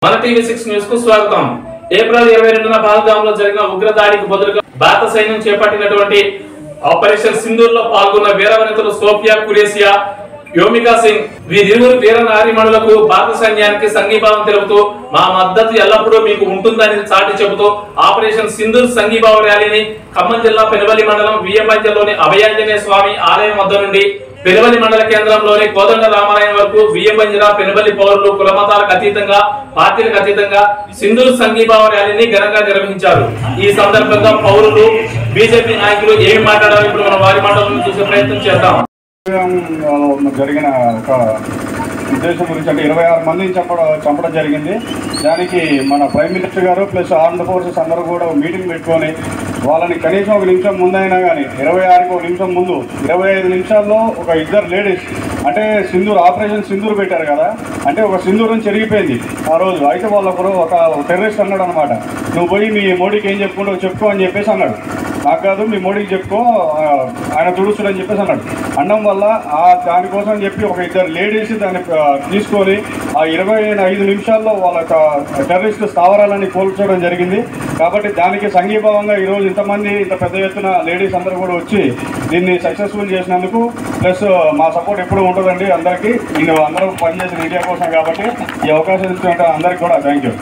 మన టీవీ6 న్యూస్ కు స్వాగతం। ఏప్రిల్ 22న పహల్గామ్ లో జరిగిన ఉగ్రదాడికి బదులుగా భారత సైన్యం చేపట్టినటువంటి ఆపరేషన్ సింధూర్ లో పాల్గొన్న వీరవనితలు సోఫియా కురేషియా, యోమికా సింగ్ వీరిరువురు వీర నారీమణులకు భారత సైన్యానికి సంఘీభావం తెలుపుతూ మా మద్దతు ఎల్లప్పుడూ మీకు ఉంటుందని చాటి చెబుతూ ఆపరేషన్ సింధూర్ సంఘీభావ ర్యాలీని ఖమ్మం జిల్లా పెనుబల్లి మండలం వియ్యంబంజలోని అభయాంజనేయ స్వామి ఆలయం వద్ద నుండి పెనుబల్లి మండల కేంద్రంలోని కోదండ రామాలయం వరకు వియ్యంబంజర పెనుబల్లి పౌరులు కులమతాలకు అతీతంగా పార్టీలకు అతీతంగా సింధూర్ సంఘీభావ ర్యాలీని ఘనంగా నిర్వహించారు। ఈ సందర్భంగా పౌరులు బీజేపీ నాయకులు ఏమి మాట్లాడారు ఇప్పుడు మనం వారి మాటలను చూసే ప్రయత్నం చేద్దాం। జరిగిన ఒక ఉద్దేశం గురించి అంటే 26 మందిని చంపడం జరిగింది। దానికి మన ప్రైమ్ మినిస్టర్ గారు ప్లస్ ఆర్మ్డ్ ఫోర్సెస్ అందరూ కూడా మీటింగ్ పెట్టుకొని వాళ్ళని కనీసం ఒక నిమిషం ముందైనా కానీ 26కి ఒక నిమిషం ముందు 25 నిమిషాల్లో ఒక ఇద్దరు లేడీస్ అంటే సింధూర్ ఆపరేషన్ సింధూర్ పెట్టారు కదా, అంటే ఒక సింధూరం చెరిగిపోయింది ఆ రోజు। అయితే వాళ్ళొకరు ఒక టెర్రరిస్ట్ అన్నాడు అనమాట, నువ్వు పోయి మీ మోడీకి ఏం చెప్పుకో అని చెప్పేసి అన్నాడు। నాకు కాదు మీ మోడీకి చెప్పుకో, ఆయన తుడుచుడని చెప్పేసి అన్నాడు। అనడం వల్ల దానికోసం చెప్పి ఒక ఇద్దరు లేడీస్ దాన్ని తీసుకొని ఆ 25 నిమిషాల్లో వాళ్ళ టెర్రరిస్ట్ స్థావరాలని కూల్చడం జరిగింది। కాబట్టి దానికి సంఘీభావంగా ఈరోజు ఇంతమంది ఇంత పెద్ద ఎత్తున లేడీస్ అందరూ కూడా వచ్చి దీన్ని సక్సెస్ఫుల్ చేసినందుకు ప్లస్ మా సపోర్ట్ ఎప్పుడు ఉంటుందండి అందరికీ। నేను అందరూ పనిచేసిన ఇండియా కోసం కాబట్టి ఈ అవకాశం ఇస్తున్న అందరికీ కూడా థ్యాంక్ యూ।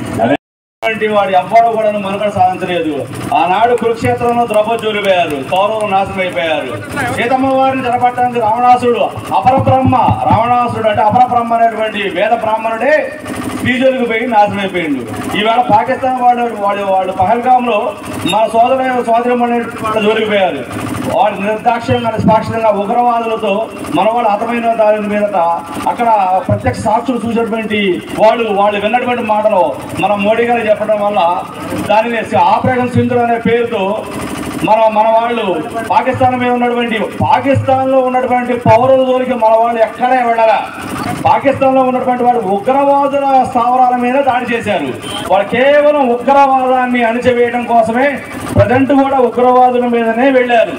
వాడి అవ్వడు కూడా మనుగడ సాధించలేదు। ఆనాడు కురుక్షేత్రంలో ద్రౌపదీపోయారు, కౌరవులు నాశనం అయిపోయారు। సీతమ్మ వారిని జరపట్టడానికి రావణాసురుడు అపరబ్రహ్మ, రావణాసురుడు అంటే అపరబ్రహ్మ అనేటువంటి వేద బ్రాహ్మణుడే బీజోలికి పోయి నాశనం అయిపోయిండు। ఈవేళ పాకిస్తాన్ వాళ్ళు పహల్గామ్లో మన సోదరుమనే వాళ్ళ జోలికి పోయారు। వాడు నిర్దాక్ష్యంగా నిష్పాక్షంగా ఉగ్రవాదులతో మన వాళ్ళు హతమైన దాని మీదట అక్కడ ప్రత్యక్ష సాక్షులు చూసినటువంటి వాళ్ళు విన్నటువంటి మాటలు మన మోడీ గారు చెప్పడం వల్ల దానిని ఆపరేషన్ సింధూర్ అనే పేరుతో మన వాళ్ళు పాకిస్తాన్ మీద పాకిస్తాన్లో ఉన్నటువంటి పౌరుల జోలికి మన వాళ్ళు ఎక్కడే వెళ్ళాలా। పాకిస్తాన్లో ఉన్నటువంటి వాడు ఉగ్రవాదుల స్థావరాల మీద దాడి చేశారు। వాళ్ళు కేవలం ఉగ్రవాదాన్ని అణిచివేయడం కోసమే ప్రజెంట్ కూడా ఉగ్రవాదుల మీదనే వెళ్ళారు।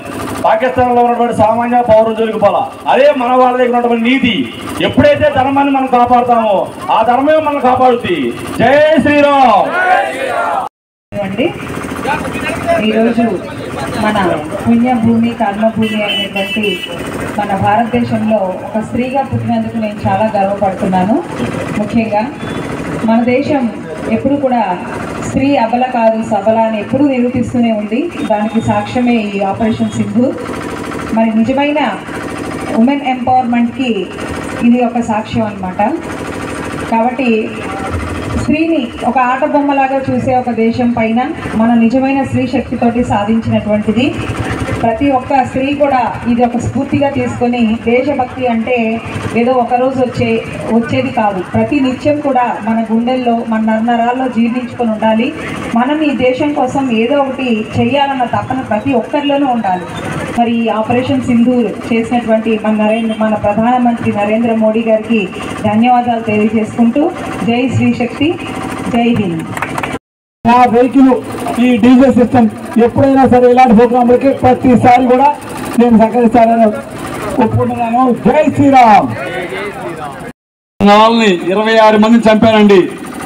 పాకిస్తాన్లో ఉన్నటువంటి సామాన్య పౌరుల జోలికి పోలా। అదే మన వాళ్ళ దగ్గర ఉన్నటువంటి నీతి, ఎప్పుడైతే ధర్మాన్ని మనం కాపాడుతామో ఆ ధర్మమే మనం కాపాడుతుంది। జై శ్రీరామ్। ఈరోజు మన పుణ్యభూమి కర్మభూమి అయినటువంటి మన భారతదేశంలో ఒక స్త్రీగా పుట్టినందుకు నేను చాలా గర్వపడుతున్నాను। ముఖ్యంగా మన దేశం ఎప్పుడు కూడా స్త్రీ అబల కాదు సబల అని ఎప్పుడూ నిరూపిస్తూనే ఉంది। దానికి సాక్ష్యమే ఈ ఆపరేషన్ సింధూర్। మరి నిజమైన ఉమెన్ ఎంపవర్మెంట్కి ఇది ఒక సాక్ష్యం అన్నమాట। కాబట్టి స్త్రీని ఒక ఆట బొమ్మలాగా చూసే ఒక దేశం పైన మన నిజమైన స్త్రీ శక్తితోటి సాధించినటువంటిది। ప్రతి ఒక్క స్త్రీ కూడా ఇది ఒక స్ఫూర్తిగా తీసుకొని దేశభక్తి అంటే ఏదో ఒకరోజు వచ్చేది కాదు, ప్రతి నిత్యం కూడా మన గుండెల్లో మన నరనరాల్లో జీర్ణించుకొని ఉండాలి। మనం ఈ దేశం కోసం ఏదో ఒకటి చెయ్యాలన్న తపన ప్రతి ఒక్కరిలోనూ ఉండాలి। మరి ఆపరేషన్ సింధూర్ చేసినటువంటి మన ప్రధానమంత్రి నరేంద్ర మోడీ గారికి ధన్యవాదాలు తెలియజేసుకుంటూ జై శ్రీ శక్తి, జై హింద్। నా వెహికల్ ఈ డీజే సిస్టమ్ ఎప్పుడైనా సరే ఇలాంటి ప్రోగ్రాంలకి ప్రతిసారి కూడా నేను సహకరిస్తానని ఒప్పుకుంటున్నాను। జై శ్రీరామ్। 26 మందిని చంపానండి।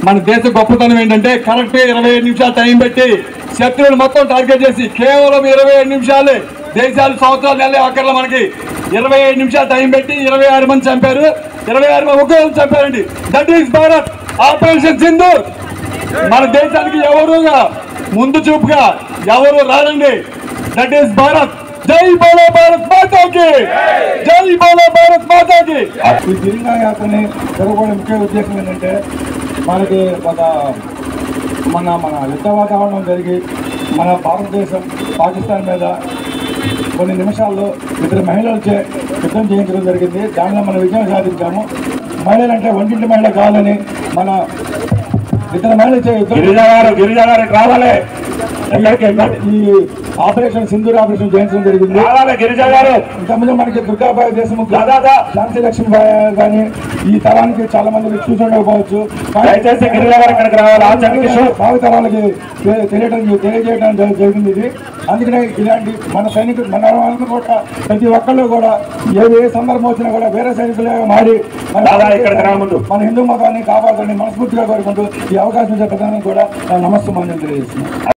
మన దేశ గొప్పతనం ఏంటంటే కరెక్ట్ 25 నిమిషాలు టైం పెట్టి శత్రువులు మొత్తం టార్గెట్ చేసి కేవలం 25 నిమిషాలే, దేశాలు సంవత్సరాలు నెలలే అక్కర్లో మనకి 25 నిమిషాలు టైం పెట్టి 26 మంది చంపారు। 26 మంది ఒక్కరు చంపారండి। That is Bharat operation Sindoor. మన దేశానికి ఎవరుగా ముందు చూపుగా ఎవరు రారండి। That is Bharat. జై బోలో భారత్ మాతాకి, జై బోలో భారత్ మాతాకి। ఈ తిరిగా యాత్రని జరగడం ముఖ్య ఉద్దేశం ఏంటంటే మనకి మన యుద్ధ వాతావరణం జరిగి మన భారతదేశం పాకిస్తాన్ మీద కొన్ని నిమిషాల్లో 2 మహిళలచే యుద్ధం చేయించడం జరిగింది। దానిలో మనం విజయం సాధించాము। మహిళలు అంటే ఒంటింటి మహిళ కావాలని మన 2 మహిళలచే గిరిజాగారికి రావాలి। ఈ ఆపరేషన్ సింధూర్ ఆపరేషన్ చేయించడం జరిగింది। ఇంతకుముందు మనకి దుర్గాబాయి దేశముఖ్, ఝాన్సీ లక్ష్మీబాయి కానీ ఈ తరానికి చాలా మంది చూసి ఉండకపోవచ్చు, భావి తరాలకి తెలియజేయడం జరిగింది ఇది। అందుకనే ఇలాంటి మన సైనికులు మన వాళ్ళని కూడా ప్రతి ఒక్కళ్ళు కూడా ఏ సందర్భం వచ్చినా కూడా వేరే సైనికులుగా మారి మన హిందూ మతాన్ని కాపాడాలని మనస్ఫూర్తిగా కోరుకుంటూ ఈ అవకాశం చెప్పడానికి కూడా నమస్తే తెలియజేస్తున్నాను.